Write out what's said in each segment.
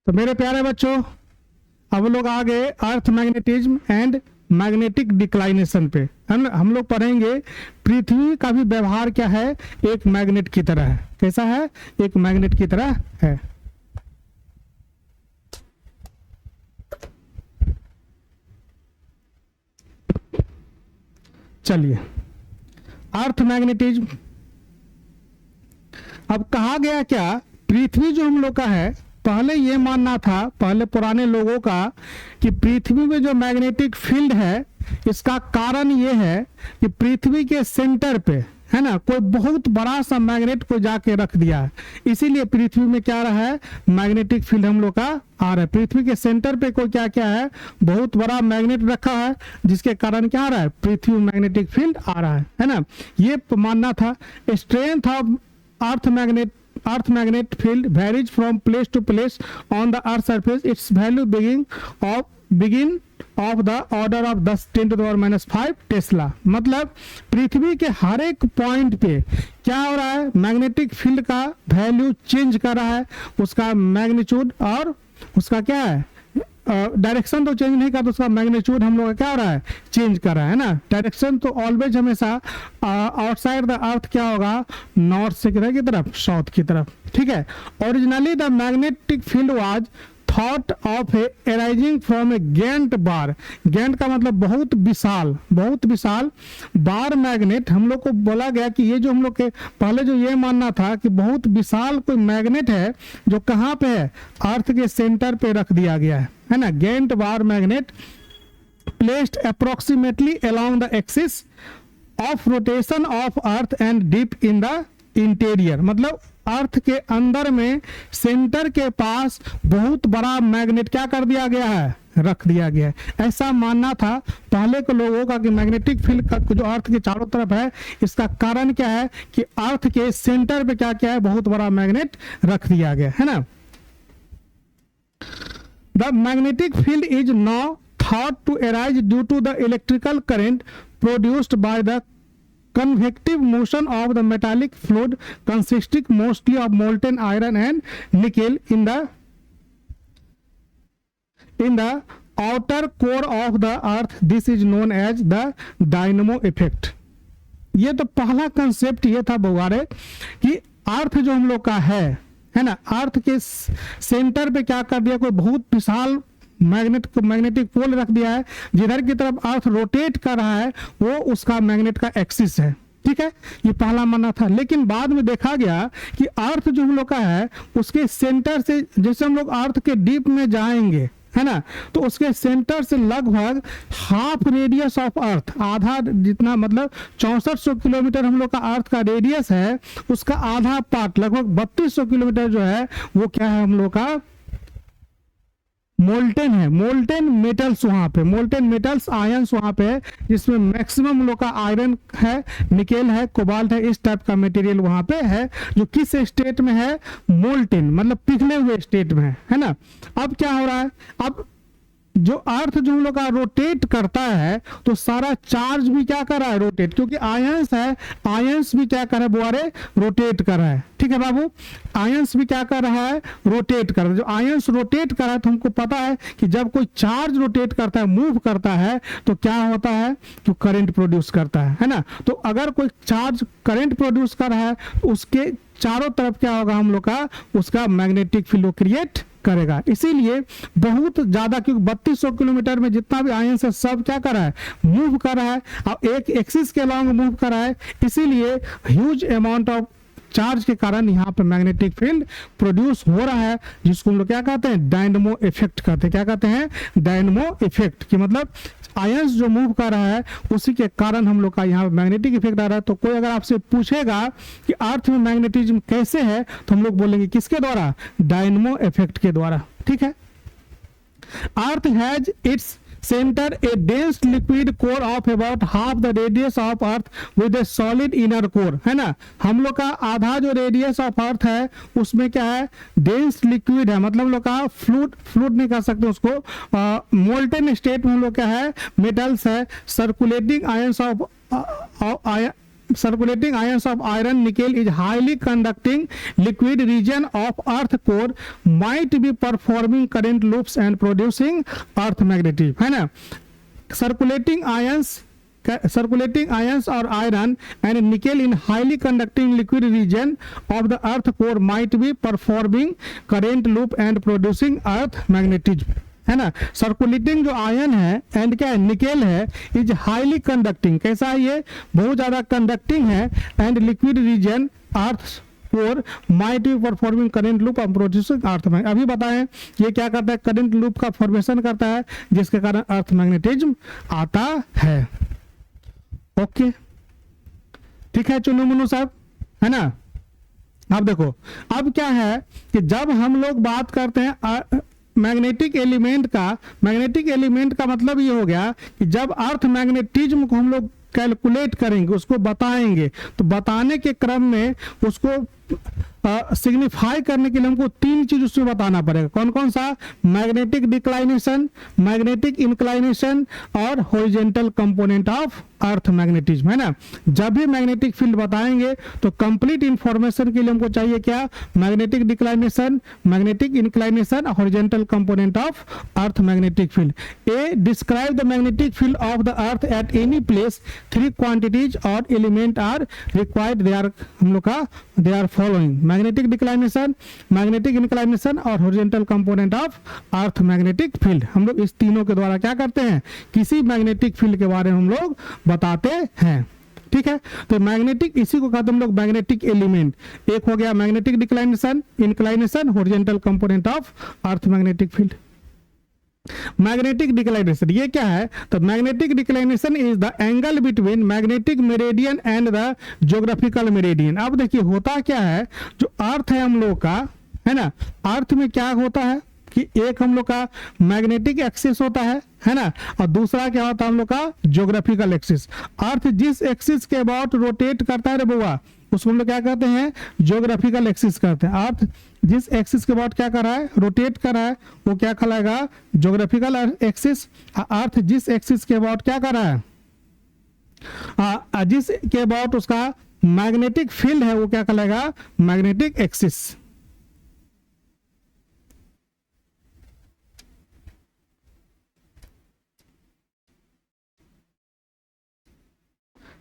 तो मेरे प्यारे बच्चों, अब लोग आ गए अर्थ मैग्नेटिज्म एंड मैग्नेटिक डिक्लाइनेशन पे। हम लोग पढ़ेंगे पृथ्वी का भी व्यवहार क्या है, एक मैग्नेट की तरह है। कैसा है? एक मैग्नेट की तरह है। चलिए, अर्थ मैग्नेटिज्म। अब कहा गया क्या, पृथ्वी जो हम लोग का है, पहले ये मानना था, पहले पुराने लोगों का, कि पृथ्वी में जो मैग्नेटिक फील्ड है इसका कारण ये है कि पृथ्वी के सेंटर पे है ना कोई बहुत बड़ा सा मैग्नेट को जाके रख दिया है, इसीलिए पृथ्वी में क्या रहा है, मैग्नेटिक फील्ड हम लोग का आ रहा है। पृथ्वी के सेंटर पे कोई क्या क्या है, बहुत बड़ा मैग्नेट रखा है, जिसके कारण क्या आ रहा है, पृथ्वी में मैग्नेटिक फील्ड आ रहा है ना। ये मानना था। Strength of earth magnet field varies from place to place on the earth surface. Its value begin of the order of 10⁻⁻5 tesla. मतलब पृथ्वी के हर एक पॉइंट पे क्या हो रहा है, मैग्नेटिक फील्ड का वैल्यू चेंज कर रहा है, उसका मैग्नीट्यूड और उसका क्या है, डायरेक्शन तो चेंज नहीं करता, उसका मैग्नीट्यूड हम लोग का क्या हो रहा है, चेंज कर रहा है ना। डायरेक्शन तो ऑलवेज हमेशा आउटसाइड द अर्थ क्या होगा, नॉर्थ से किधर की तरफ, साउथ की तरफ। ठीक है। Originally the magnetic field was thought of arising from a giant bar. Giant का मतलब बहुत विशाल बार मैग्नेट। हम लोग को बोला गया कि ये जो हम लोग के पहले जो ये मानना था कि बहुत विशाल कोई मैग्नेट है जो कहाँ पे है, अर्थ के सेंटर पे रख दिया गया है ना। Giant bar magnet placed approximately along the axis of rotation of earth and deep in the interior. मतलब अर्थ के अंदर में सेंटर के पास बहुत बड़ा मैग्नेट क्या कर दिया गया है, रख दिया गया है। ऐसा मानना था पहले के लोगों का कि मैग्नेटिक फील्ड का जो अर्थ के चारों तरफ है, इसका कारण क्या है कि अर्थ के सेंटर पे क्या क्या है, बहुत बड़ा मैग्नेट रख दिया गया है ना। The magnetic field is now thought to arise due to the electrical current produced by the convective motion of the metallic fluid consisting mostly of molten iron and nickel in the outer core of the earth. This is known as the dynamo effect. ये तो पहला concept ये था बुआरे कि अर्थ जो हम लोग का है ना, अर्थ के सेंटर पे क्या कर दिया, कोई बहुत विशाल मैग्नेटिक पोल रख दिया है, जिधर की तरफ अर्थ रोटेट कर रहा है वो उसका मैग्नेट का एक्सिस है। ठीक है, ये पहला मानना था। लेकिन बाद में देखा गया कि अर्थ जो हम लोग का है उसके सेंटर से, जैसे हम लोग अर्थ के डीप में जाएंगे है ना, तो उसके सेंटर से लगभग हाफ रेडियस ऑफ अर्थ, आधा जितना, मतलब 6400 किलोमीटर हम लोग का अर्थ का रेडियस है, उसका आधा पार्ट लगभग 3200 किलोमीटर जो है वो क्या है, हम लोग का मोल्टेन है। मोल्टेन मेटल्स वहां पे, मोल्टेन मेटल्स आयंस वहां पे है, जिसमें मैक्सिमम लोग का आयरन है, निकेल है, कोबाल्ट है, इस टाइप का मटेरियल वहां पे है, जो किस स्टेट में है, मोल्टेन, मतलब पिघले हुए स्टेट में है ना। अब क्या हो रहा है, अब जो अर्थ जो हम लोग का रोटेट करता है तो सारा चार्ज भी क्या कर रहा है, रोटेट, क्योंकि आयंस है, आयंस भी क्या कर रहा है बुआरे, रोटेट कर रहा है। ठीक है बाबू, आयंस भी क्या कर रहा है, रोटेट कर रहा है। जो आयंस रोटेट कर रहा है तो हमको पता है कि जब कोई चार्ज रोटेट करता है, मूव करता है, तो क्या होता है, तो करंट प्रोड्यूस करता है ना। तो अगर कोई चार्ज करंट प्रोड्यूस कर रहा है तो उसके चारों तरफ क्या होगा, हम लोग का उसका मैग्नेटिक फील्ड क्रिएट करेगा। इसीलिए बहुत ज्यादा, क्योंकि 3200 किलोमीटर में जितना भी आयंस है सब क्या कर रहा है, मूव कर रहा है, और एक एक्सिस के अलॉन्ग मूव कर रहा है, इसीलिए ह्यूज अमाउंट ऑफ चार्ज के कारण यहाँ पे मैग्नेटिक फील्ड प्रोड्यूस हो रहा है, जिसको हम लोग क्या कहते हैं, डायनमो इफेक्ट कहते हैं। क्या कहते हैं, डायनमो इफेक्ट, कि मतलब आयंस जो मूव कर रहा है उसी के कारण हम लोग का यहाँ मैग्नेटिक इफेक्ट आ रहा है। तो कोई अगर आपसे पूछेगा कि अर्थ में मैग्नेटिज्म कैसे है, तो हम लोग बोलेंगे किसके द्वारा, डायनमो इफेक्ट के द्वारा। ठीक है। Earth has its center a dense liquid core of about half the radius of earth with a solid inner core, है ना। हम लोग का आधा जो रेडियस ऑफ अर्थ है उसमें क्या है, डेंस लिक्विड है, मतलब हम लोग का फ्लूइड नहीं कर सकते उसको, मोल्टेन स्टेट में हम लोग क्या है, मेटल्स है, circulating ions of circulating ions of iron nickel is highly conducting liquid region of earth core might be performing current loops and producing earth magnetism, है ना. circulating ions or iron and nickel in highly conducting liquid region of the earth core might be performing current loop and producing earth magnetism, है ना. Circulating जो ion है and क्या है, nickel है, is highly conducting. कैसा है ये, बहुत ज्यादा कंडक्टिंग है. And liquid region earth core might be performing current loop of producing earth magnetism. अभी बताएं ये क्या करता है, करंट लूप का फॉर्मेशन करता है जिसके कारण अर्थ मैग्नेटिज्म आता है. ओके ठीक है चुनू मुन्नू साहब, है ना. अब देखो अब क्या है कि जब हम लोग बात करते हैं मैग्नेटिक एलिमेंट का मतलब ये हो गया कि जब अर्थ मैग्नेटिज्म को हम लोग कैलकुलेट करेंगे, उसको बताएंगे, तो बताने के क्रम में उसको सिग्निफाई करने के लिए हमको तीन चीज उसमें बताना पड़ेगा. कौन कौन सा, मैग्नेटिक डिक्लाइनेशन, मैग्नेटिक इंक्लाइनेशन और horizontal component of earth magnetism, है ना. जब भी मैग्नेटिक फील्ड बताएंगे तो कंप्लीट इंफॉर्मेशन के लिए हमको चाहिए क्या, magnetic declination, magnetic inclination, horizontal component of earth magnetic field. A describe the magnetic field of the earth at any place, three quantities और element are required, they are following, magnetic declination, magnetic inclination और horizontal component of earth magnetic field. हम लोग इस तीनों के द्वारा क्या करते हैं, किसी मैग्नेटिक फील्ड के बारे में हम लोग बताते हैं. ठीक है, तो मैग्नेटिक, इसी को कहते हैं हम लोग मैग्नेटिक एलिमेंट. एक हो गया magnetic declination, inclination, horizontal component of earth magnetic field. Magnetic declination ये क्या है, तो magnetic declination is the angle between magnetic meridian and the geographical meridian. अब देखिए होता क्या है, जो अर्थ है हम लोग का, है ना, अर्थ में क्या होता है कि एक हम लोग का मैग्नेटिक एक्सिस होता है ना, और दूसरा क्या होता है हम लोग का ज्योग्राफिकल एक्सिस. अर्थ जिस एक्सिस के अबाउट रोटेट करता है रे बुआ, उसको हम लोग क्या कहते हैं, ज्योग्राफिकल एक्सिस कहते हैं. अर्थ जिस एक्सिस के अबाउट क्या कर रहा है, रोटेट कर रहा है, वो क्या कहलाएगा, ज्योग्राफिकल एक्सिस. अर्थ जिस एक्सिस के अबाउट क्या कर रहा है, जिस के अबाउट उसका मैग्नेटिक फील्ड है, वो क्या कहलाएगा, मैग्नेटिक एक्सिस.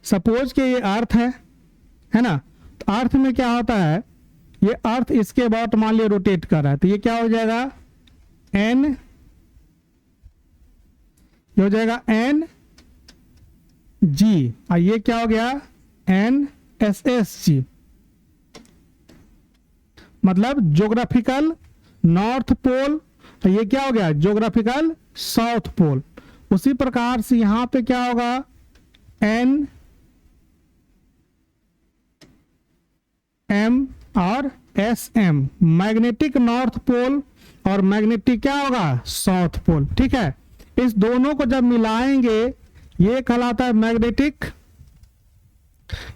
सपोज कि ये अर्थ है ना, तो अर्थ में क्या होता है, ये अर्थ इसके अबाउट मान लिया रोटेट कर रहा है, तो ये क्या हो जाएगा, एन, ये हो जाएगा एन जी, और ये क्या हो गया, एन एस एस जी, मतलब ज्योग्राफिकल नॉर्थ पोल, तो ये क्या हो गया, ज्योग्राफिकल साउथ पोल. उसी प्रकार से यहां पे क्या होगा, एन एम और S M, magnetic north pole और मैग्नेटिक क्या होगा, साउथ पोल. ठीक है, इस दोनों को जब मिलाएंगे ये कहलाता है मैग्नेटिक,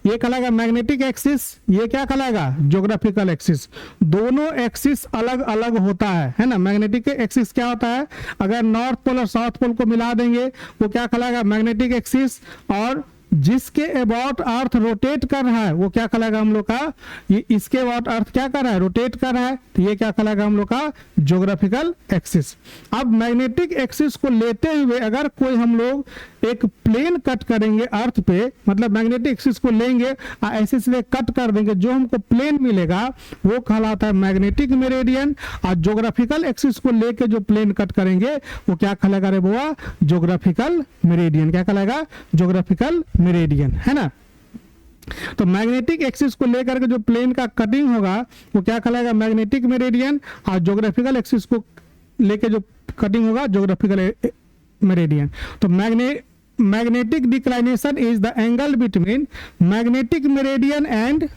ये कहलाएगा मैग्नेटिक एक्सिस, ये क्या कहलाएगा, ज्योग्राफिकल एक्सिस. दोनों एक्सिस अलग अलग होता है ना. मैग्नेटिक एक्सिस क्या होता है, अगर नॉर्थ पोल और साउथ पोल को मिला देंगे वो क्या कहलाएगा, मैग्नेटिक एक्सिस. और जिसके अबाउट अर्थ रोटेट कर रहा है वो क्या कहलाएगा हम लोग का, ये इसके अबाउट अर्थ क्या कर रहा है, रोटेट कर रहा है, तो ये क्या कहलाएगा हम लोग का, ज्योग्राफिकल एक्सिस. अब मैग्नेटिक एक्सिस को लेते हुए अगर कोई हम लोग एक प्लेन कट करेंगे अर्थ पे, मतलब मैग्नेटिक एक्सिस को लेंगे ऐसे सीधे कट कर देंगे, जो हमको प्लेन मिलेगा वो कहलाता है मैग्नेटिक मेरिडियन. और ज्योग्राफिकल एक्सिस को लेके जो प्लेन कट करेंगे वो क्या कहलाएगा रे बुआ, ज्योग्राफिकल मेरिडियन. क्या कहलाएगा, ज्योग्राफिकल मेरिडियन, है ना. तो मैग्नेटिक एक्सिस को लेकर के जो प्लेन का कटिंग होगा वो क्या कहलाएगा, मैग्नेटिक मेरिडियन. और ज्योग्राफिकल एक्सिस को लेके जो कटिंग होगा, ज्योग्राफिकल मेरिडियन. तो magnetic declination is the angle between magnetic meridian and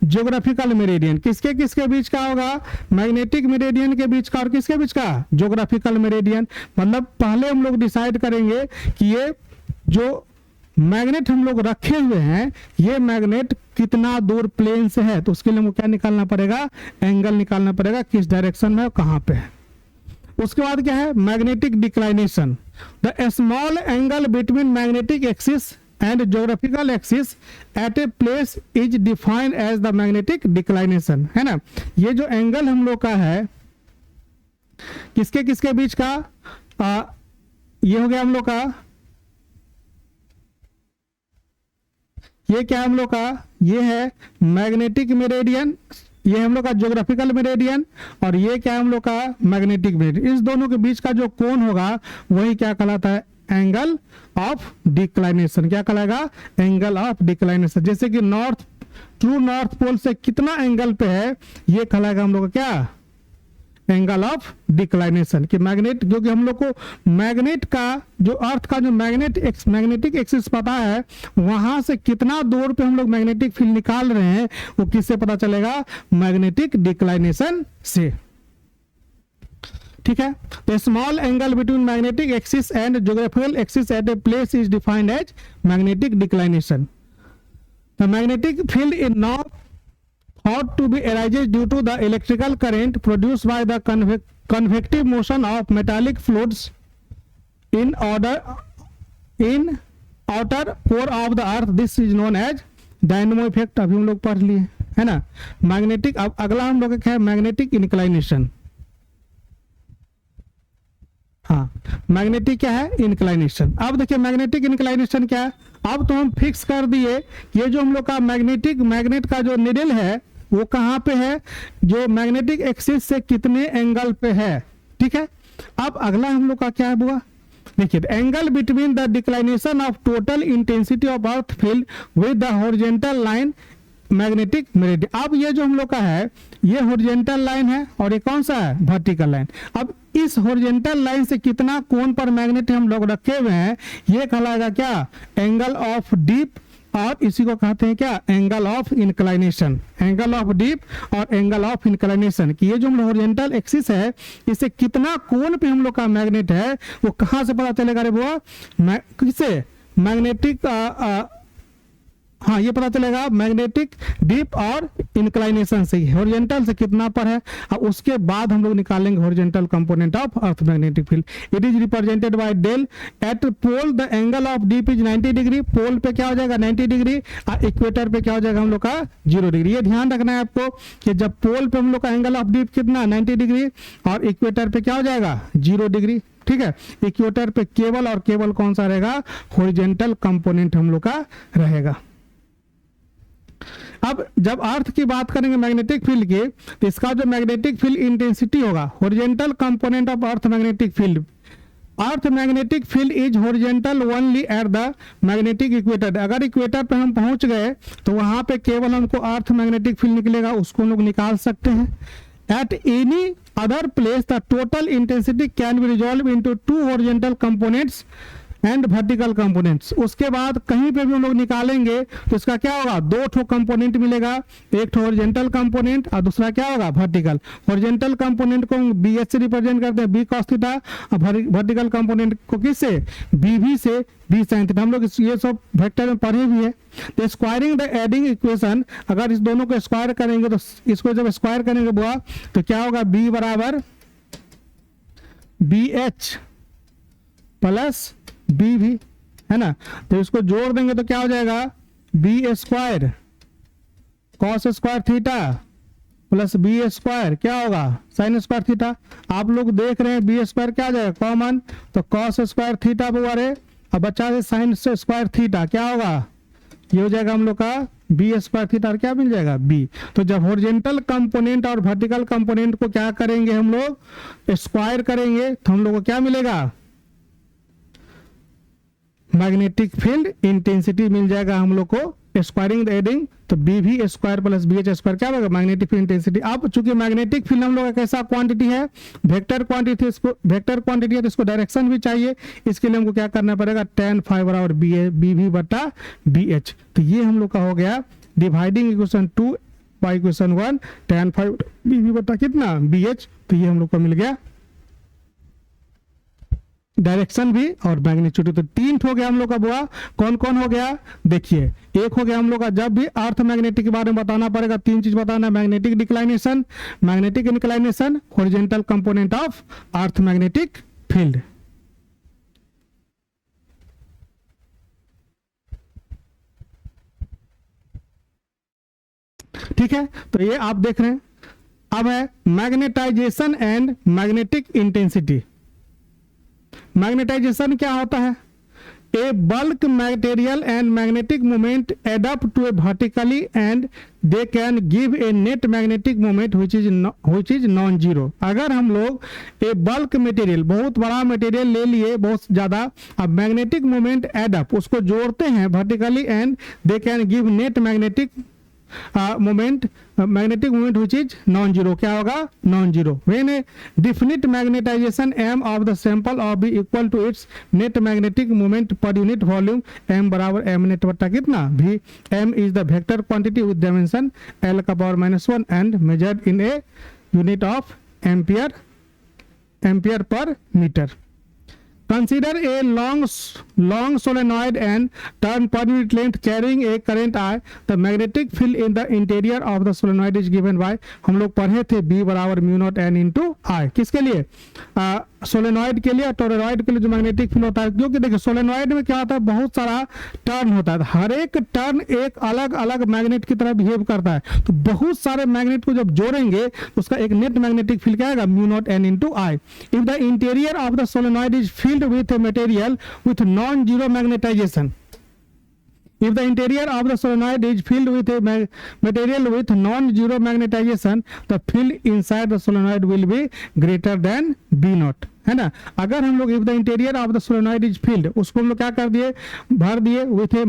geographical meridian. किसके किसके बीच का होगा, मैग्नेटिक मेरिडियन के बीच का और किसके बीच का, ज्योग्राफिकल मेरिडियन. मतलब पहले हम लोग डिसाइड करेंगे कि ये जो मैग्नेट हम लोग रखे हुए हैं, ये मैग्नेट कितना दूर प्लेन से है, तो उसके लिए हमको क्या निकालना पड़ेगा, एंगल निकालना पड़ेगा, किस डायरेक्शन में कहां पे है. उसके बाद क्या है, magnetic declination, the small angle between magnetic axis and geographical axis at a place is defined as the magnetic declination, है ना। ये जो एंगल हम लोग का है किसके किसके बीच का, ये हो गया हम लोग का, ये क्या है हम लोग का, ये है मैग्नेटिक मेरिडियन, ये हम लोग का ज्योग्राफिकल मेरिडियन, और ये क्या है हम लोग का मैग्नेटिक मेरिडियन। इस दोनों के बीच का जो कोण होगा वही क्या कहलाता है, एंगल ऑफ डिक्लाइनेशन। क्या कहलाएगा, एंगल ऑफ डिक्लाइनेशन। जैसे कि नॉर्थ, ट्रू नॉर्थ पोल से कितना एंगल पे है, ये कहलाएगा हम लोग का क्या, एंगल ऑफ डिक्लाइनेशन। कि मैग्नेट, क्योंकि हम लोग को मैग्नेट का जो अर्थ का जो मैग्नेटिक एक्सिस पता है, वहां से कितना दूर पे हम लोग मैग्नेटिक फील्ड निकाल रहे हैं वो किससे पता चलेगा, मैग्नेटिक डिक्लाइनेशन से। ठीक है, तो small angle between magnetic axis and geographical axis at a place is defined as magnetic declination. The magnetic field is not thought to be arises due to the electrical current produced by the convective motion of metallic fluids in outer core of the earth. This is known as dynamo effect। अभी हम लोग पढ़ लिए है ना। Magnetic, अब अगला हम लोग का क्या है, मैग्नेटिक इंक्लाइनेशन। हाँ, मैग्नेटिक क्या है, इंक्लाइनेशन। अब देखिए मैग्नेटिक इंक्लाइनेशन क्या है, अब तो हम फिक्स कर दिए ये जो हम लोग का मैग्नेट का जो निडल है वो कहाँ पे है, जो मैग्नेटिक एक्सिस से कितने एंगल पे है। ठीक है, अब अगला हम लोग का क्या है बुआ, देखिए angle between the declination of total intensity of earth field with the horizontal line magnetic meridian. अब ये जो हम लोग का है ये हॉरिजॉन्टल लाइन है और ये कौन सा है, वर्टिकल लाइन। अब इस हॉरिजॉन्टल लाइन से कितना कोण पर मैग्नेट हम लोग रखे हुए हैं, ये कहलाएगा क्या, एंगल ऑफ डीप, और इसी को कहते हैं क्या, angle of inclination. Angle of deep और एंगल ऑफ इंक्लाइनेशन कि ये जो हम हॉरिजॉन्टल एक्सिस है इससे कितना कोण पे हम लोग का मैग्नेट है वो कहाँ से पता चलेगा रे बुआ, किससे, मैग्नेटिक, हाँ ये पता चलेगा मैग्नेटिक डीप और इंक्लाइनेशन से, हॉरिजॉन्टल से कितना पर है। अब उसके बाद हम लोग निकालेंगे horizontal component of earth magnetic field. It is represented by del at pole the angle of dip is 90 degree. Pole पे क्या हो जाएगा 90 डिग्री, और इक्वेटर पे क्या हो जाएगा हम लोग का 0 डिग्री। ये ध्यान रखना है आपको कि जब पोल पे हम लोग का एंगल ऑफ डीप कितना 90 डिग्री और इक्वेटर पे क्या हो जाएगा 0 डिग्री। ठीक है, इक्वेटर पे केबल, और केबल कौन सा रहेगा, हॉरिजॉन्टल कंपोनेंट हम लोग का रहेगा। अब जब अर्थ की बात करेंगे मैग्नेटिक फील्ड की, तो इसका जो मैग्नेटिक फील्ड इंटेंसिटी होगा, horizontal component of earth magnetic field, earth magnetic field is horizontal only at the magnetic equator. अगर इक्वेटर पे हम पहुंच गए तो वहां पे केवल हमको अर्थ मैग्नेटिक फील्ड निकलेगा, उसको हम लोग निकाल सकते हैं। At any other place the total intensity can be resolve into 2 horizontal components and vertical components. उसके बाद कहीं पे भी हम लोग निकालेंगे तो इसका क्या होगा, 2 ठो कंपोनेंट मिलेगा, एक ठो हॉरिजॉन्टल कंपोनेंट और दूसरा क्या होगा, वर्टिकल। हॉरिजॉन्टल कंपोनेंट को बी एच से रिप्रेजेंट करते हैं, बी कॉस थीटा, और वर्टिकल कंपोनेंट को किससे, बी वी से, बी साइन थीटा। हम लोग ये सब वेक्टर में पढ़े भी है। तो स्क्वायरिंग द एडिंग इक्वेशन, अगर इस दोनों को स्क्वायर करेंगे तो इसको जब स्क्वायर करेंगे बुआ तो क्या होगा, बी बराबर बी एच प्लस बी भी, है ना। तो इसको जोड़ देंगे तो क्या हो जाएगा, B square cos square theta plus B square क्या होगा, साइन स्क्वायर थीटा। आप लोग देख रहे हैं बी स्क्वायर क्या आ जाएगा कॉमन, तो कॉस स्क्वायर थीटा बुआरे, अब बच्चा से साइन स्क्वायर थीटा क्या होगा, ये हो जाएगा हम लोग का बी स्क्वायर थीटा, और क्या मिल जाएगा बी। तो जब हॉरिजॉन्टल कंपोनेंट और वर्टिकल कंपोनेंट को क्या करेंगे हम लोग, स्क्वायर करेंगे, तो हम लोग को क्या मिलेगा, मैग्नेटिक फील्ड इंटेंसिटी मिल जाएगा हम लोग को। स्क्वायरिंग द एडिंग, तो बी भी square plus B H square क्या होगा, मैग्नेटिक फील्ड इंटेंसिटी। अब चूंकि मैग्नेटिक फील्ड हम लोग का कैसा क्वांटिटी है, वेक्टर क्वांटिटी, इसको वेक्टर क्वांटिटी है तो इसको डायरेक्शन भी चाहिए। इसके लिए हमको क्या करना पड़ेगा, tan फाई बराबर बी भी बटा बी एच। तो ये हम लोग का हो गया dividing equation 2 by equation 1, tan phi B भी बटा कितना बी एच। तो ये हम लोग को मिल गया डायरेक्शन भी और मैग्नीट्यूड। तो 3 हो गया हम लोग का बुआ। कौन कौन हो गया, देखिए एक हो गया हम लोग का, जब भी अर्थ मैग्नेटिक के बारे में बताना पड़ेगा 3 चीज बताना, magnetic declination, magnetic inclination, horizontal component of earth magnetic field. ठीक है, तो ये आप देख रहे हैं। अब है magnetization and magnetic intensity. Magnetization क्या होता है? A bulk material and magnetic moment adapt to a vertically and they can give a net magnetic moment which is non zero. अगर हम लोग ए बल्क मटेरियल, बहुत बड़ा मटेरियल ले लिए, बहुत ज्यादा, अब मैग्नेटिक मोमेंट एडअप उसको जोड़ते हैं vertically and they can give net magnetic moment which is non zero. क्या होगा? Non zero. When a definite magnetization m of the sample और be equal to its net magnetic moment per unit volume m बराबर m net बटा कितना v। m is the vector quantity with dimension l का power -1 and measured in a unit of ampere per metre. Consider a long solenoid and turn per unit length carrying a current I. The magnetic field in the interior of the solenoid is given by, हम लोग पढ़े थे B बराबर mu naught N into आई। किसके लिए? Solenoid के लिए, toroid के लिए जो मैग्नेटिक फील्ड होता है। क्योंकि देखिए सोलेनॉइड में क्या होता है, बहुत सारा टर्न होता है, हर एक टर्न एक अलग अलग मैग्नेट की तरह बिहेव करता है। तो बहुत सारे मैग्नेट को जब जोड़ेंगे तो उसका एक नेट मैग्नेटिक फील्ड क्या आएगा? Mu naught N into I. If the interior of the solenoid is filled with a material with non-zero magnetization. If the interior of the solenoid is filled with a material with non-zero magnetization, the field inside the solenoid will be greater than B naught, है ना। अगर हम लोग if the interior of the solenoid is filled, उसको हम लोग क्या कर दिए? भर दिए with a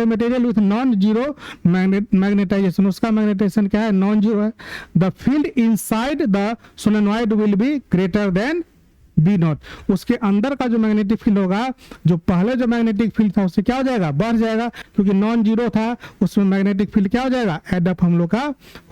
material with non-zero magnetization। उसका मैग्नेटाइजेशन क्या है? non-zero है। The field inside the solenoid will be greater than B naught. उसके अंदर का जो मैग्नेटिक फील्ड होगा, जो पहले जो मैग्नेटिक फील्ड था उससे क्या हो जाएगा? बढ़ जाएगा, क्योंकि नॉन जीरो था, उसमें मैग्नेटिक फील्ड क्या हो जाएगा? एडअप हम लोग का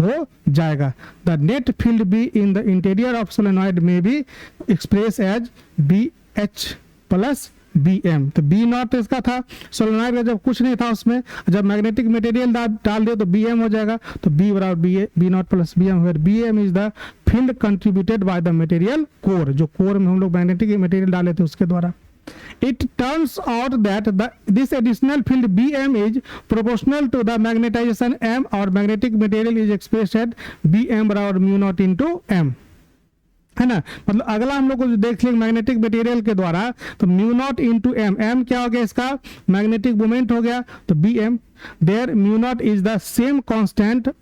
हो जाएगा। The net field B in the interior of solenoid में B express as B H plus B M. तो बी नॉट इसका था, सोलेनॉइड का जब कुछ नहीं था उसमें, जब मैग्नेटिक मटेरियल डाल दिया तो बी एम हो जाएगा। तो बी बराबर B naught plus B M, B M is the field contributed by the material core, जो कोर में हम लोग मैग्नेटिक मटेरियल डाले थे उसके द्वारा। It turns out that this additional field Bm is proportional to the magnetization M और magnetic material is expressed at Bm बराबर म्यू नॉट इंटू एम, है ना। मतलब अगला हम लोग को देख लेंगे मैग्नेटिक मटेरियल के द्वारा, तो mu naught into M. M क्या हो गया? इसका मैग्नेटिक मोमेंट हो गया, तो B M. There mu naught is the same constant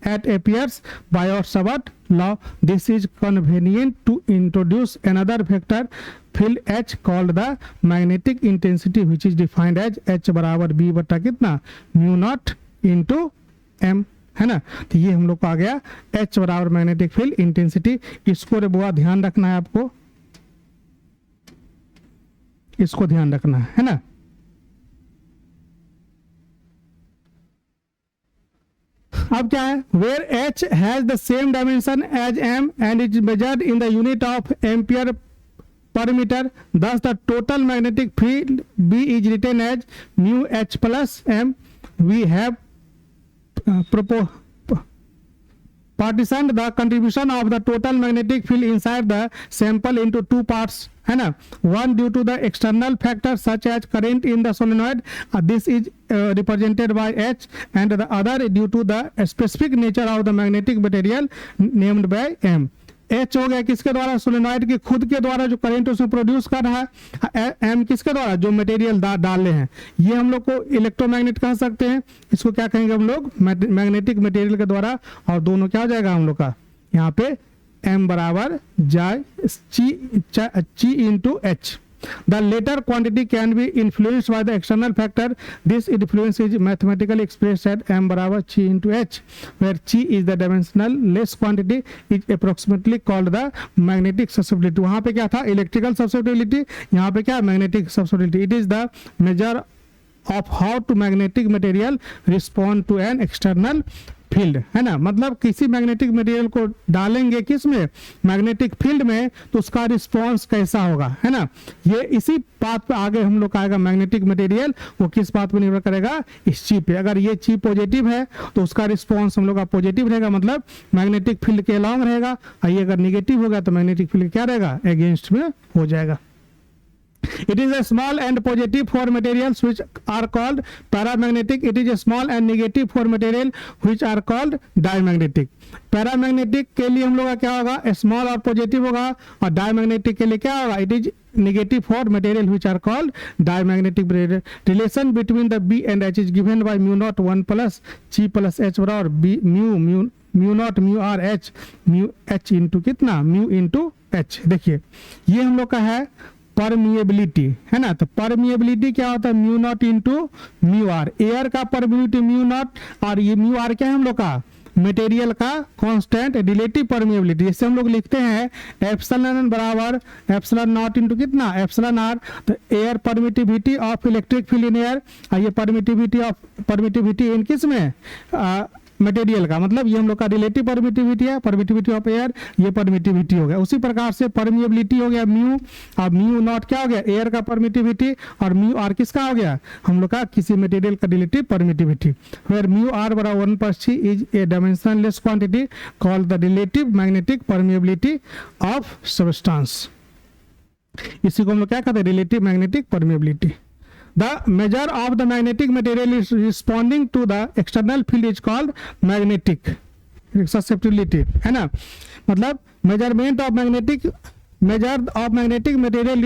at appears by Oersted law. This is convenient to introduce another vector field H called the magnetic intensity, which is defined as H बराबर B बटा कितना? Mu naught into M, है ना। तो ये हम लोग को आ गया H बराबर मैग्नेटिक फील्ड इंटेंसिटी। इसको रे बुआ ध्यान रखना है आपको, इसको ध्यान रखना है ना। अब क्या है? Where H has the same dimension as M and is measured in the unit of ampere per metre, thus the total magnetic field B is written as mu H plus M. We have partitioned the contribution of the total magnetic field inside the sample into two parts, है ना। One due to the external factors such as current in the solenoid, this is represented by H, and the other due to the specific nature of the magnetic material named by M. H हो गया किसके द्वारा? Solenoid के खुद के द्वारा जो current उसमें प्रोड्यूस कर रहा है। M किसके द्वारा? जो मटेरियल डाले हैं। ये हम लोग को इलेक्ट्रोमैग्नेट कह सकते हैं, इसको क्या कहेंगे हम लोग? मैग्नेटिक मटेरियल के द्वारा। और दोनों क्या हो जाएगा हम लोग का? यहाँ पे M बराबर जाए ची into H. The later quantity can be influenced by the external factor. This influence is mathematically expressed at m बराबर chi into h, where chi is the dimensional less quantity is approximately called the magnetic susceptibility. वहाँ पे क्या था? Electrical सब्सिटिबिलिटी, यहाँ पे क्या? Magnetic susceptibility. It is the measure of how to magnetic material respond to an external field, है ना। मतलब किसी मैग्नेटिक मटेरियल को डालेंगे किस में? मैग्नेटिक फील्ड में, तो उसका रिस्पांस कैसा होगा, है ना। ये इसी बात पे आगे हम लोग का आएगा। मैग्नेटिक मटेरियल वो किस बात पे निर्भर करेगा? इस ची पे। अगर ये ची पॉजिटिव है तो उसका रिस्पांस हम लोग का पॉजिटिव रहेगा, मतलब मैग्नेटिक फील्ड के अलॉन्ग रहेगा। और ये अगर निगेटिव होगा तो मैग्नेटिक फील्ड क्या रहेगा? अगेंस्ट में हो जाएगा, It is a small and positive for materials which are called paramagnetic. It is a small and negative for material which are called diamagnetic. Paramagnetic के लिए हम लोग का क्या होगा, स्मॉल और पॉजिटिव होगा, और डायमैग्नेटिक के लिए क्या होगा, it is negative for material which are called diamagnetic. Relation between the B and H is given by mu naught 1 plus G plus H बराबर B mu naught mu R H mu H into कितना mu into H. देखिए ये हम लोग का है permeability, है ना. तो परमिएबिलिटी क्या होता है, mu naught into mu R. Air का परमिएबिलिटी म्यू नॉट, और ये म्यू आर क्या है हम लोग का, मटेरियल का कांस्टेंट रिलेटिव परमिएबिलिटी. जैसे हम लोग लिखते हैं एप्सिलॉन बराबर एप्सिलॉन नॉट इंटू कितना एप्सिलॉन आर. तो air permittivity of electric field in air, और ये परमिटिविटी इन किस में, मटेरियल का, मतलब ये हम लोग का रिलेटिव परमिटिविटी है, परमिटिविटी ऑफ एयर, ये परमिटिविटी हो गया. उसी प्रकार से परमिएबिलिटी हो गया म्यू, और म्यू नॉट क्या हो गया, एयर का परमिटिविटी, और म्यू आर किसका हो गया, हम लोग का किसी मटेरियल का relative permittivity. Where mu R बराबर 1/c is a dimensionless quantity called the relative magnetic permeability of substance. इसी को हम लोग क्या कहते हैं, relative magnetic permeability. The measure of the magnetic material is responding to the external field is called magnetic susceptibility, है ना. मतलब measurement of magnetic material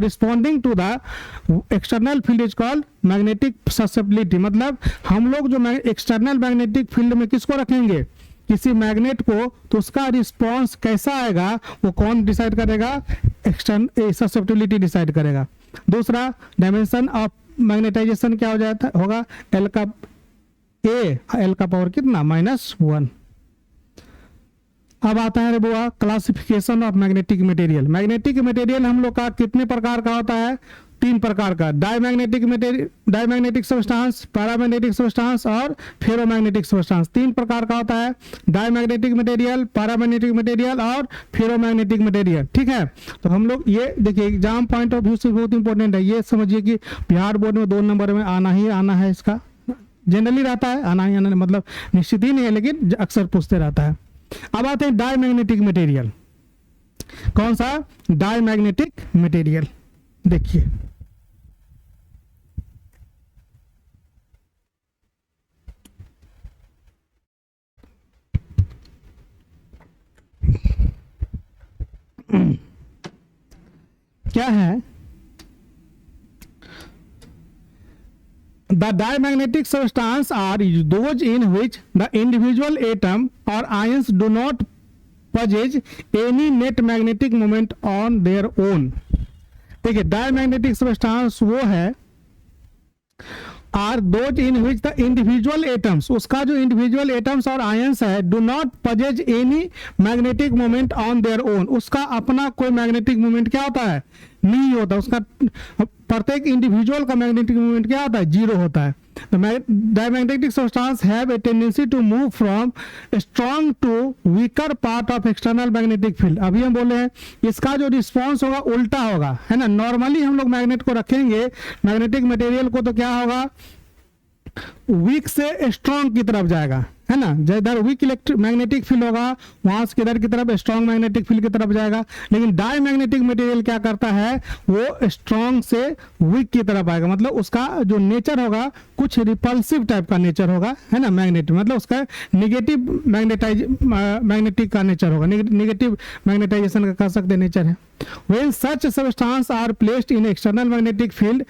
responding to the external field is called magnetic susceptibility. मतलब हम लोग जो external magnetic field में किसको रखेंगे, किसी मैग्नेट को, तो उसका रिस्पॉन्स कैसा आएगा वो कौन डिसाइड करेगा, एक्सटर्नल ससेप्टिबिलिटी डिसाइड करेगा. दूसरा डायमेंशन ऑफ मैग्नेटाइजेशन क्या हो जाता होगा, एल का पावर कितना -1. अब आता है रे बुआ classification of magnetic material. Magnetic material हम लोग का कितने प्रकार का होता है, 3 प्रकार का. डायमैग्नेटिक सब्सटेंस, पैरामैग्नेटिक सब्सटेंस और फेरोमैग्नेटिक सब्सटेंस. 3 प्रकार का होता है, डायमैग्नेटिक मटेरियल, पैरामैग्नेटिक मटेरियल और फेरोमैग्नेटिक मटेरियल. ठीक है. तो हम लोग ये देखिए एग्जाम पॉइंट ऑफ व्यू से बहुत इंपॉर्टेंट है. ये समझिए कि बिहार बोर्ड में 2 नंबर में आना ही आना है, इसका जनरली रहता है, आना ही आना मतलब निश्चित ही नहीं है, लेकिन अक्सर पूछते रहता है. अब आते हैं डायमैग्नेटिक मटेरियल. कौन सा, डायमैग्नेटिक मटेरियल. देखिए क्या है, the diamagnetic substance are those in which the individual atom or ions do not possess any net magnetic moment on their own. ठीक है. डायमैग्नेटिक सब्सटेंस वो है are those in which the individual atoms, उसका जो individual atoms और ions है, do not possess any magnetic moment on their own, उसका अपना कोई मैग्नेटिक मोमेंट क्या होता है, नहीं होता. उसका प्रत्येक इंडिविजुअल का मैग्नेटिक मोमेंट क्या होता है, 0 होता है. Diamagnetic substance have a tendency to move from strong to weaker part of external magnetic field. अभी हम बोले हैं इसका जो रिस्पॉन्स होगा उल्टा होगा, है ना. नॉर्मली हम लोग मैग्नेट को रखेंगे, मैग्नेटिक मटेरियल को, तो क्या होगा, वीक से स्ट्रॉन्ग की तरफ जाएगा, है ना. जिधर वीक इलेक्ट्रिक मैग्नेटिक फील्ड होगा वहां से किधर की तरफ, स्ट्रॉन्ग मैग्नेटिक फील्ड की तरफ जाएगा. लेकिन डायमैग्नेटिक मटेरियल क्या करता है, वो स्ट्रॉन्ग से वीक की तरफ आएगा. मतलब उसका जो नेचर होगा कुछ रिपल्सिव टाइप का नेचर होगा, है ना. मैग्नेटिक मतलब उसका नेगेटिव मैग्नेटिक का नेचर होगा, नेगेटिव मैग्नेटाइजेशन का कह सकते नेचर है. When such substances are placed in external magnetic field,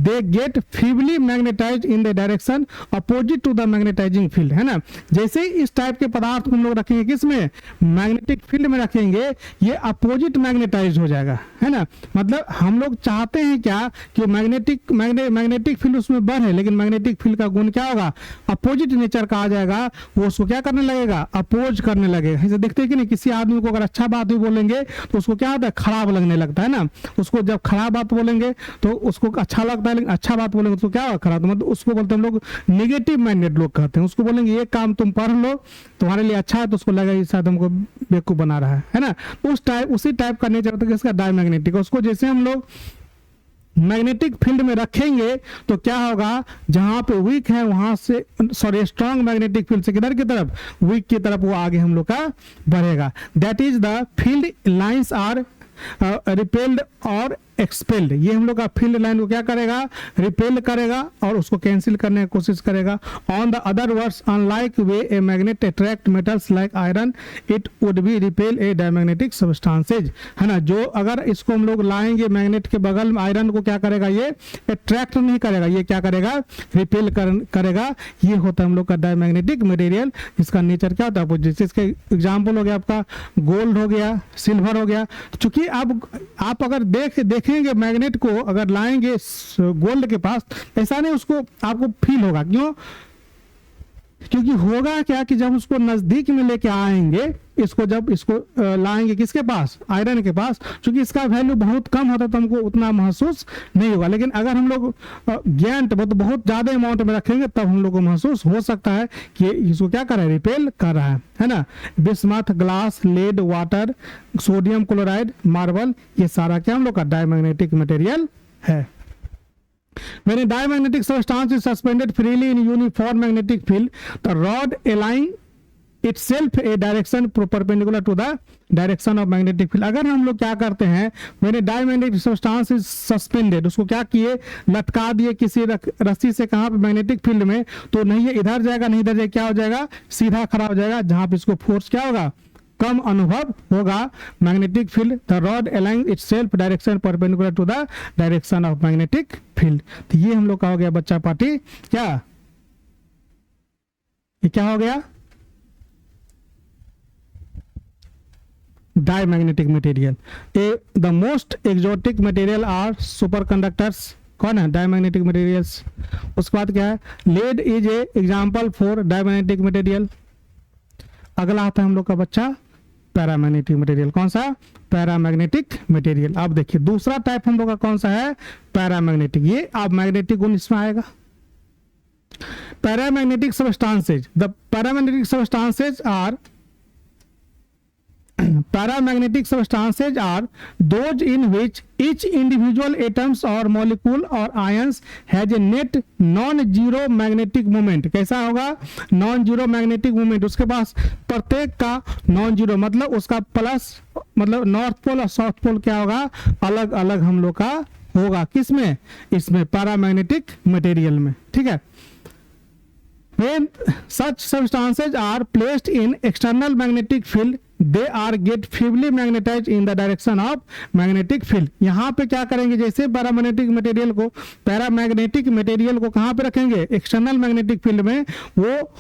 they get feebly magnetized in the direction opposite to the magnetizing field, है ना. जैसे ही इस टाइप के पदार्थ को हम लोग रखेंगे किसमें, मैग्नेटिक फील्ड में रखेंगे, ये अपोजिट मैग्नेटाइज हो जाएगा, है ना. मतलब हम लोग चाहते हैं क्या कि मैग्नेटिक फील्ड उसमें बढ़े, लेकिन मैग्नेटिक फील्ड का गुण क्या होगा, अपोजिट नेचर का आ जाएगा. वो उसको क्या करने लगेगा, अपोज करने लगेगा. ऐसे देखते हैं कि नहीं, किसी आदमी को अगर अच्छा बात भी बोलेंगे तो उसको क्या होता है, खराब लगने लगता है ना. उसको जब खराब बात बोलेंगे तो उसको अच्छा लगता है, लेकिन अच्छा बात बोलेंगे तो क्या होगा, खराब. तो मतलब उसको बोलते हैं हम लोग नेगेटिव माइंडेड लोग कहते हैं. उसको बोलेंगे ये काम तुम पढ़ लो, तुम्हारे लिए अच्छा है, तो उसको लगेगा ये शायद हमको बेवकूफ बना रहा है ना. उसी टाइप का नेचर होता है इसका डायमैग्नेटिक. उसको जैसे हम लोग मैग्नेटिक फील्ड में रखेंगे तो क्या होगा, जहां पे वीक है वहां से, सॉरी स्ट्रॉन्ग मैग्नेटिक फील्ड से किधर की तरफ, वीक की तरफ वो आगे हम लोग का बढ़ेगा. That is the field lines are repelled or expelled, ये हम लोग का फील्ड लाइन को क्या करेगा, रिपेल करेगा और उसको कैंसिल करने की कोशिश करेगा। On the other words, unlike way a magnet attract metals like iron, it would be repel A diamagnetic substances, है ना। जो अगर इसको हम लोग लाएंगे मैग्नेट के बगल में, आयरन को क्या करेगा, ये अट्रैक्ट नहीं करेगा, ये क्या करेगा, रिपेल करेगा। ये होता है हम लोग का डायमैग्नेटिक मटेरियल, इसका नेचर क्या होता है, जैसे इसके एग्जाम्पल हो गया आपका गोल्ड हो गया, सिल्वर हो गया। चूंकि आप अगर देखेंगे मैग्नेट को अगर लाएंगे गोल्ड के पास, ऐसा नहीं उसको आपको फील होगा, क्यों, क्योंकि होगा क्या कि जब उसको नजदीक में लेके आएंगे, जब इसको लाएंगे किसके पास, आयरन के पास, क्योंकि इसका वैल्यू बहुत कम होता है तो हमको उतना महसूस नहीं होगा। लेकिन अगर हम लोग गैंट बहुत ज्यादा अमाउंट में रखेंगे तब हम लोग को महसूस हो सकता है कि इसको क्या कर रहा है, रिपेल कर रहा है ना। Bismuth, glass, lead, water, sodium chloride, marble, ये सारा क्या हम लोग का डायमैग्नेटिक मटेरियल है। When a diamagnetic substance is suspended freely in uniform magnetic field, the rod align itself a direction perpendicular to the direction of magnetic field. अगर हम लोग क्या करते हैं, when a diamagnetic substance is suspended, उसको क्या किए, लटका दिए किसी रस्सी से, कहाँ पे, मैग्नेटिक फील्ड में, तो नहीं ये इधर जाएगा नहीं इधर जाएगा, क्या हो जाएगा, सीधा खड़ा हो जाएगा, जहां पे इसको फोर्स क्या होगा, कम अनुभव होगा। Magnetic field, the rod align itself direction perpendicular to the direction of magnetic field. तो ये हम लोग का हो गया बच्चा पार्टी, क्या ये क्या हो गया, diamagnetic material. The most exotic material are superconductors, कौन है, डायमैग्नेटिक मटेरियल्स। उसके बाद क्या है, lead is a example for diamagnetic material. अगला आता है हम लोग का बच्चा पैरामैग्नेटिक मटेरियल, कौन सा, पैरामैग्नेटिक मटेरियल। अब देखिए दूसरा टाइप हम लोग का कौन सा है, पैरामैग्नेटिक। ये अब मैग्नेटिक गुण इसमें आएगा। Paramagnetic substances, the paramagnetic substances are paramagnetic substances are those in which each individual atoms or molecule or ions has a net non-zero magnetic moment। कैसा होगा, नॉन जीरो मैग्नेटिक मोमेंट, उसके पास प्रत्येक का नॉन जीरो, मतलब उसका plus, मतलब north pole और south pole क्या होगा, अलग अलग हम लोग का होगा, किसमें, इसमें पैरामैग्नेटिक मटेरियल में, ठीक है। When such substances are placed in external magnetic field, they are get feebly magnetized in the direction of magnetic field। यहाँ पे क्या करेंगे, जैसे पैरामैग्नेटिक मटेरियल को कहाँ पे रखेंगे, एक्सटर्नल मैग्नेटिक फील्ड में, वो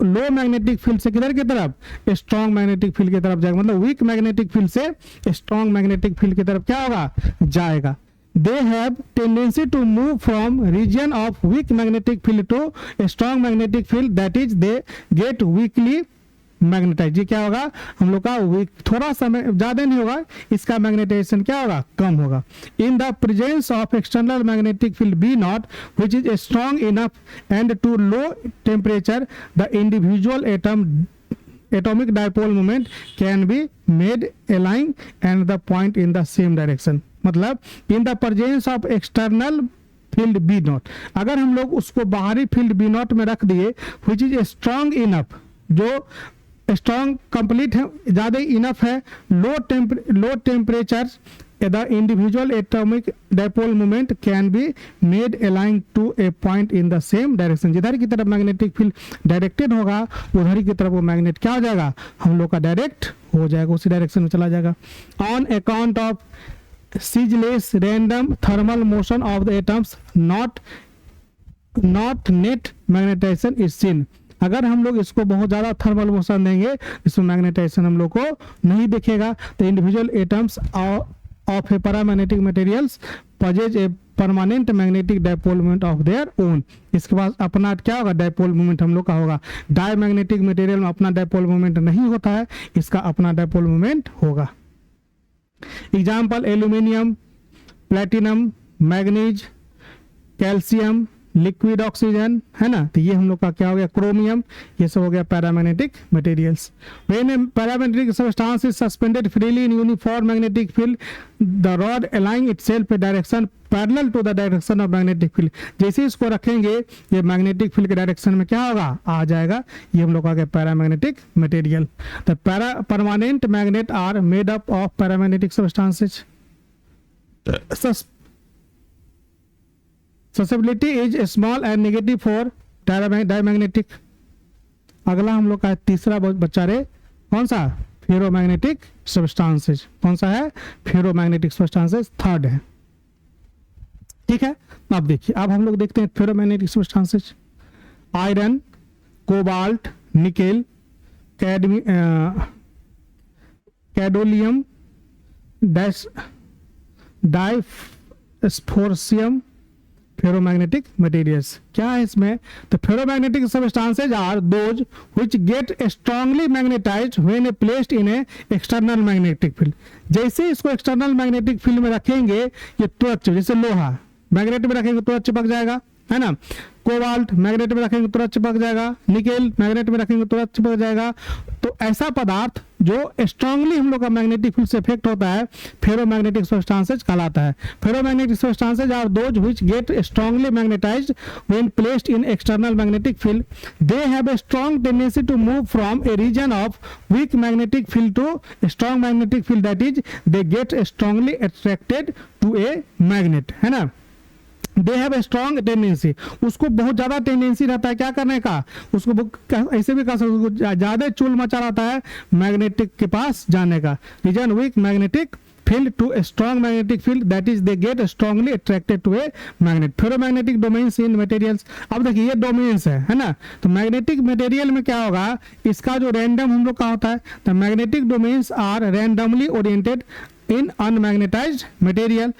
लो मैग्नेटिक फील्ड से किधर की तरफ, स्ट्रॉन्ग मैग्नेटिक फील्ड की तरफ जाएगा, मतलब वीक मैग्नेटिक फील्ड से स्ट्रॉन्ग मैग्नेटिक फील्ड की तरफ क्या होगा, जाएगा। They have tendency to move from region of weak magnetic field to a strong magnetic field, that is they get weakly magnetized। ये क्या होगा, हम लोग का वीक, थोड़ा सा ज्यादा नहीं होगा, इसका मैग्नेटाइजेशन क्या होगा, कम होगा। In the presence of external magnetic field B naught, which is strong enough and to low temperature, the individual atomic dipole moment can be made align and the point in the same direction। मतलब in the presence of external field B naught, अगर हम लोग उसको बाहरी field B not में रख दिए, which is strong enough, जो स्ट्रॉन्ग कंप्लीट है, ज्यादा इनफ है, low temperature, the individual atomic dipole moment can be made align to a point in the same direction. जिधर की तरफ मैग्नेटिक फील्ड डायरेक्टेड होगा उधर की तरफ वो मैग्नेट क्या हो जाएगा, हम लोग का डायरेक्ट हो जाएगा, उसी डायरेक्शन में चला जाएगा। On account of ceaseless random thermal motion of the atoms, not net magnetization is seen। अगर हम लोग इसको बहुत ज़्यादा थर्मल मोशन देंगे, इसमें मैग्नेटाइजेशन हम लोग को नहीं दिखेगा। तो individual atoms of A paramagnetic materials possess a permanent magnetic dipole moment of their own. इसके पास अपना क्या होगा, डाइपोल मोमेंट हम लोग का होगा। डायमैग्नेटिक मटेरियल में अपना डाइपोल मोमेंट नहीं होता है, इसका अपना डाइपोल मोमेंट होगा। Example aluminium, platinum, manganese, calcium, liquid oxygen, है ना, तो ये हम लोग का क्या हो गया, क्रोमियम, ये सब हो गया paramagnetic materials. When a paramagnetic substance is suspended freely in uniform magnetic field the rod aligns itself a direction parallel to the direction of magnetic field, जैसे इसको रखेंगे ये मैग्नेटिक फील्ड के डायरेक्शन में क्या होगा, आ जाएगा, ये हम लोग का paramagnetic material. The permanent magnet are made up of paramagnetic substances. Susceptibility is small and negative for diamagnetic. अगला हम लोग का तीसरा बच्चा रे कौन सा, फेरोमैग्नेटिक सब्सटेंसेज। कौन सा है, फेरोमैग्नेटिक सब्सटेंसेज, थर्ड है, ठीक है। अब देखिए, अब हम लोग देखते हैं ferromagnetic substances. Iron, cobalt, nickel, gadolinium, dysprosium, ferromagnetic materials. क्या है इसमें, तो ferromagnetic substances are those which get strongly magnetised when a placed in a external magnetic field. जैसे इसको एक्सटर्नल मैग्नेटिक फील्ड में रखेंगे ये तुरंत, जैसे लोहा मैग्नेट में रखेंगे तुरंत चिपक जाएगा, है ना, कोबाल्ट मैग्नेट में रखेंगे तुरंत चिपक जाएगा, निकेल मैग्नेट में रखेंगे तुरंत चिपक जाएगा। तो ऐसा पदार्थ जो स्ट्रांगली हम लोग का मैग्नेटिक फील्ड से इफेक्ट होता है फेरोमैग्नेटिक सब्सटेंसेज कहलाता है। Ferromagnetic substances are those which get strongly magnetised when placed in external magnetic field. They have a strong tendency to move from a region of weak magnetic field to strong magnetic field, that is they get strongly attracted to a magnet, है ना। They have a strong tendency, उसको बहुत ज्यादा tendency रहता है क्या करने का, उसको ऐसे भी कह सकते, ज्यादा चुल मचा रहता है मैग्नेटिक के पास जाने का। Region weak magnetic field to a strong magnetic field, that is they get strongly attracted to a magnet. Ferromagnetic domains in materials. अब देखिए ये डोमेन्स है ना, तो मैग्नेटिक मटेरियल में क्या होगा, इसका जो रैंडम हम लोग का होता है, the magnetic domains are randomly oriented in unmagnetized material.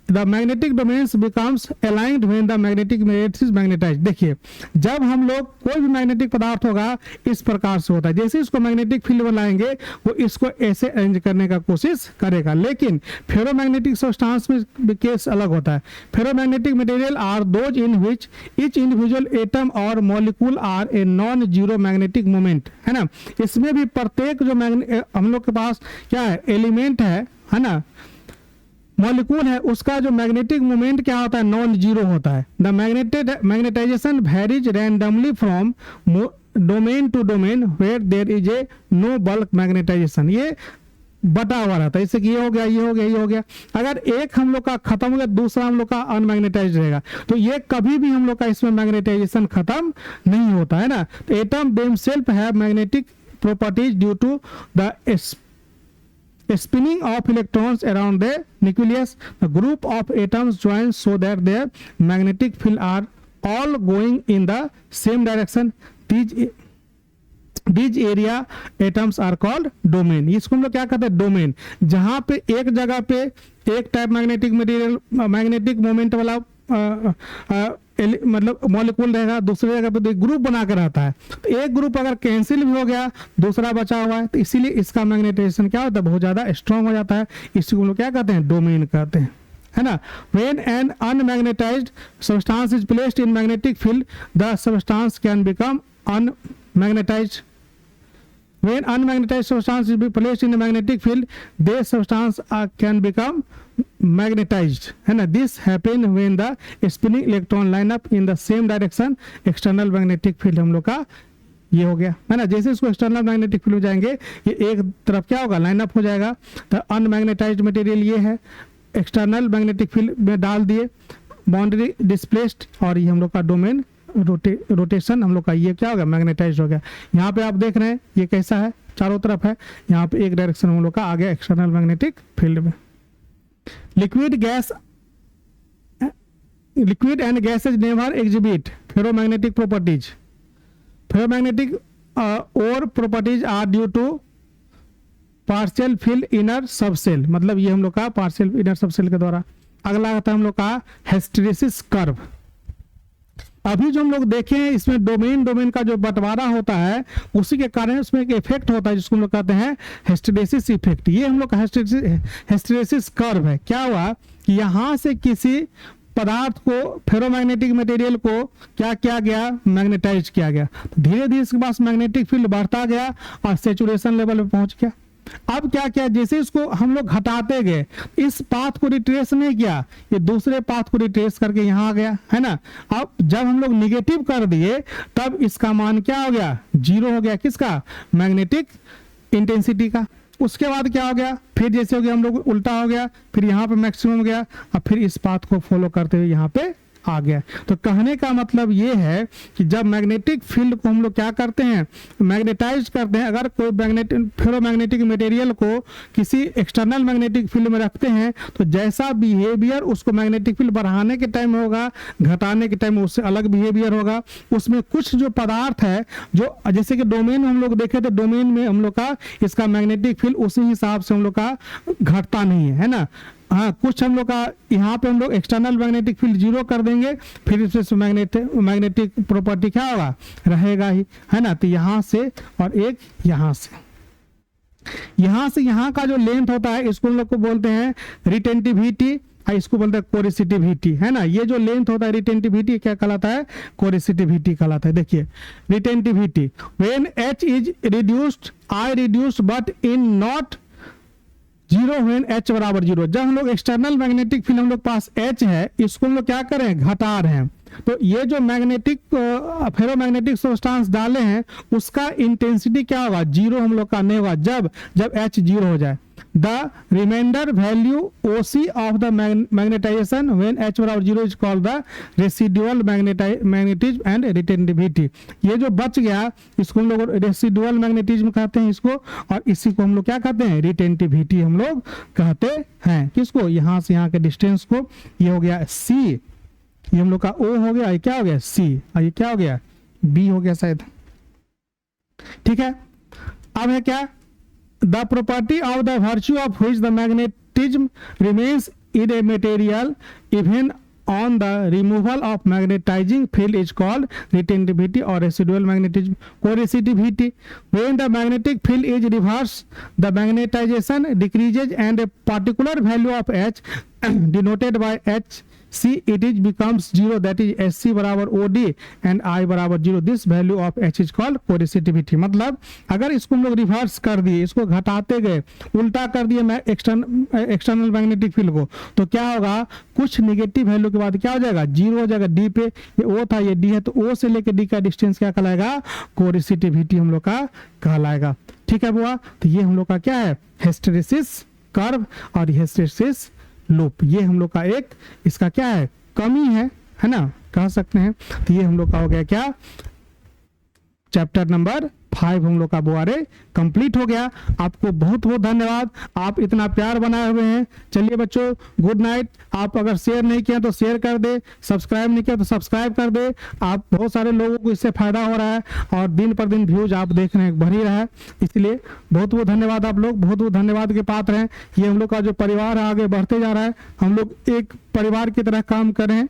The magnetic domains becomes aligned when the magnetic material is magnetized। देखिए जब हम लोग कोई भी मैग्नेटिक पदार्थ होगा इस प्रकार से होता है, जैसे इसको मैग्नेटिक फील्ड में लाएंगे वो इसको ऐसे अरेंज करने का कोशिश करेगा। लेकिन फेरोमैग्नेटिक सब्सटेंस में केस अलग होता है। Ferromagnetic material are those in which each individual atom और molecule are a non zero magnetic moment, है ना। इसमें भी प्रत्येक जो हम लोग के पास क्या है, एलिमेंट है ना, मॉलिक्यूल है, उसका जो मैग्नेटिक मोमेंट क्या होता है, नॉन जीरो होता है। The magnetisation varies randomly from domain to domain where there is a no bulk magnetisation. ये बटा हुआ रहता है, इससे ये हो गया, ये हो गया, ये हो गया। अगर एक हम लोग का खत्म हो गया, दूसरा हम लोग का अनमैग्नेटाइज रहेगा, तो ये कभी भी हम लोग का इसमें मैग्नेटाइजेशन खत्म नहीं होता है ना। तो atom themselves have magnetic properties due to the spinning of electrons around the nucleus. The group of atoms joins so that their magnetic field are all going in the same direction. These area atoms are called domain। इसको हम लोग क्या कहते हैं, domain. जहां पे एक जगह पे एक type magnetic material magnetic moment वाला मतलब मॉलिक्यूल रहेगा, दूसरी जगह पे तो ग्रुप बना कर रहता है। तो एक ग्रुप अगर कैंसिल भी हो गया, दूसरा बचा हुआ है, तो इसीलिए इसका मैग्नेटाइजेशन क्या होता है, बहुत ज्यादा स्ट्रांग हो जाता है। इसी को लोग क्या कहते हैं, डोमेन कहते हैं, है ना। When an unmagnetized substance is placed in magnetic field, the substance can become unmagnetized. When unmagnetized substance is placed in a magnetic field, the substance can become magnetized, है ना। This happen when the spinning electron line up in the same direction। external magnetic field हम लोग का ये हो गया, है ना। जैसे इसको एक्सटर्नल मैग्नेटिक फील्ड में जाएंगे, ये एक तरफ क्या होगा, लाइन अप हो जाएगा। तो अनमैग्नेटाइज्ड मटेरियल ये है, एक्सटर्नल मैग्नेटिक फील्ड में डाल दिए, बाउंड्री डिस्प्लेस्ड, और ये हम लोग का डोमेन रोटेशन हम लोग का ये क्या हो गया, मैग्नेटाइज हो गया। यहाँ पे आप देख रहे हैं ये कैसा है, चारों तरफ है, यहाँ पे एक डायरेक्शन हम लोग का आ गया एक्सटर्नल मैग्नेटिक फील्ड में। Liquid and gases never exhibit ferromagnetic properties. Ferromagnetic और properties are due to partial field inner subshell, मतलब ये हम लोग का पार्शियल इनर सबसेल के द्वारा। अगला आता है हम लोग का हिस्टेरेसिस कर्व। अभी जो हम लोग देखे हैं इसमें डोमेन का जो बंटवारा होता है उसी के कारण उसमें एक इफेक्ट होता है जिसको हम लोग कहते हैं हिस्टेरेसिस इफेक्ट। ये हम लोग का हिस्टेरेसिस कर्व है। क्या हुआ कि यहाँ से किसी पदार्थ को, फेरोमैग्नेटिक मटेरियल को क्या किया गया, मैग्नेटाइज किया गया। धीरे धीरे इसके पास मैग्नेटिक फील्ड बढ़ता गया और सेचुरेशन लेवल पे पहुंच गया। अब क्या किया, जैसे इसको हम लोग घटाते गए, इस पाथ को रिट्रेस नहीं किया, ये दूसरे पाथ को रिट्रेस करके यहाँ आ गया, है ना। अब जब हम लोग निगेटिव कर दिए तब इसका मान क्या हो गया, 0 हो गया। किसका, मैग्नेटिक इंटेंसिटी का। उसके बाद क्या हो गया, फिर जैसे हो गया हम लोग उल्टा हो गया, फिर यहाँ पे मैक्सिमम गया, और फिर इस पाथ को फॉलो करते हुए यहाँ पे आ गया। तो कहने का मतलब ये है कि जब मैग्नेटिक फील्ड को हम लोग क्या करते हैं, मैग्नेटाइज करते हैं, अगर कोई फेरोमैग्नेटिक मटेरियल को किसी एक्सटर्नल मैग्नेटिक फील्ड में रखते हैं तो जैसा बिहेवियर उसको मैग्नेटिक फील्ड बढ़ाने के टाइम होगा, घटाने के टाइम उससे अलग बिहेवियर होगा। उसमें कुछ जो पदार्थ है, जो जैसे कि डोमेन हम लोग देखे थे, डोमेन में हम लोग का इसका मैग्नेटिक फील्ड उसी हिसाब से हम लोग का घटता नहीं है ना। हाँ, कुछ हम लोग का यहाँ पे हम लोग एक्सटर्नल मैग्नेटिक फील्ड 0 कर देंगे, फिर इससे मैग्नेटिक प्रॉपर्टी क्या होगा, रहेगा ही, है ना। तो यहाँ से और एक यहाँ से यहाँ का जो लेंथ होता है इसको हम लोग को बोलते हैं रिटेंटिविटी, इसको बोलते हैं कोरिसिटिविटी, है ना। ये जो लेंथ होता है रिटेंटिविटी क्या कहलाता है, कोरिसिटिविटी कहलाता है। देखिए retentivity, when H is reduced, I reduced but in not 0 when H बराबर 0। जब हम लोग एक्सटर्नल मैग्नेटिक फील्ड हम लोग पास H है, इसको हम लोग क्या करें, घटा रहे हैं। तो ये जो मैग्नेटिक फेरोमैग्नेटिक सब्सटेंस डाले हैं उसका इंटेंसिटी क्या होगा, 0 हम लोग का नहीं होगा जब H 0 हो जाए। The remainder value OC of the magnetisation when H बराबर 0 is called the residual magnetism and retentivity. ये जो बच गया इसको हम लोग रेसिडुअल मैग्नेटिज्म कहते हैं इसको, और इसी को हम लोग क्या कहते हैं, रिटेंटिविटी हम लोग कहते हैं। किसको, यहाँ से यहाँ के डिस्टेंस को। ये हो गया C, ये हम लोग का O हो गया, ये क्या हो गया C, और ये क्या हो गया B हो गया शायद, ठीक है। अब है क्या, the property of the virtue of which the magnetism remains in a material even on the removal of magnetizing field is called retentivity or residual magnetism. Coercitivity, when the magnetic field is reversed, the magnetization decreases and a particular value of H denoted by HC it is becomes 0, that is SC बराबर OD and I बराबर 0. This value of H is called coercitivity. मतलब अगर इसको हम लोग reverse कर दिए, इसको घटाते गए, उल्टा कर दिए एक्सटर्नल मैग्नेटिक फील्ड को, तो क्या होगा, कुछ निगेटिव वैल्यू के बाद क्या हो जाएगा, 0 हो जाएगा। डी पे ये O था, ये D है, तो O से लेके D का डिस्टेंस क्या कहलाएगा, कोरिसिटिविटी हम लोग का कहलाएगा। ठीक है बुआ, तो ये हम लोग का क्या है, हिस्टेरेसिस कर्व और हिस्टेरेसिस लूप। ये हम लोग का एक इसका क्या है, कमी है ना, कह सकते हैं। तो ये हम लोग का हो गया क्या, चैप्टर नंबर 5 हम लोग का बुआरे कंप्लीट हो गया। आपको बहुत बहुत धन्यवाद, आप इतना प्यार बनाए हुए हैं। चलिए बच्चों, गुड नाइट। आप अगर शेयर नहीं किया तो शेयर कर दे, सब्सक्राइब नहीं किया तो सब्सक्राइब कर दे। आप बहुत सारे लोगों को इससे फायदा हो रहा है और दिन पर दिन व्यूज आप देख रहे हैं, बढ़ ही रहा है। इसलिए बहुत बहुत धन्यवाद, आप लोग बहुत बहुत धन्यवाद के पात्र हैं। ये हम लोग का जो परिवार है आगे बढ़ते जा रहा है। हम लोग एक परिवार की तरह काम कर रहे हैं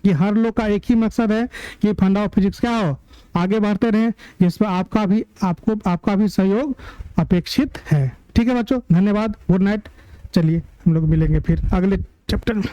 कि हर लोग का एक ही मकसद है कि फंडा ऑफ फिजिक्स क्या हो, आगे बढ़ते रहें, जिसमें आपका भी सहयोग अपेक्षित है। ठीक है बच्चों, धन्यवाद, गुड नाइट। चलिए हम लोग मिलेंगे फिर अगले चैप्टर में।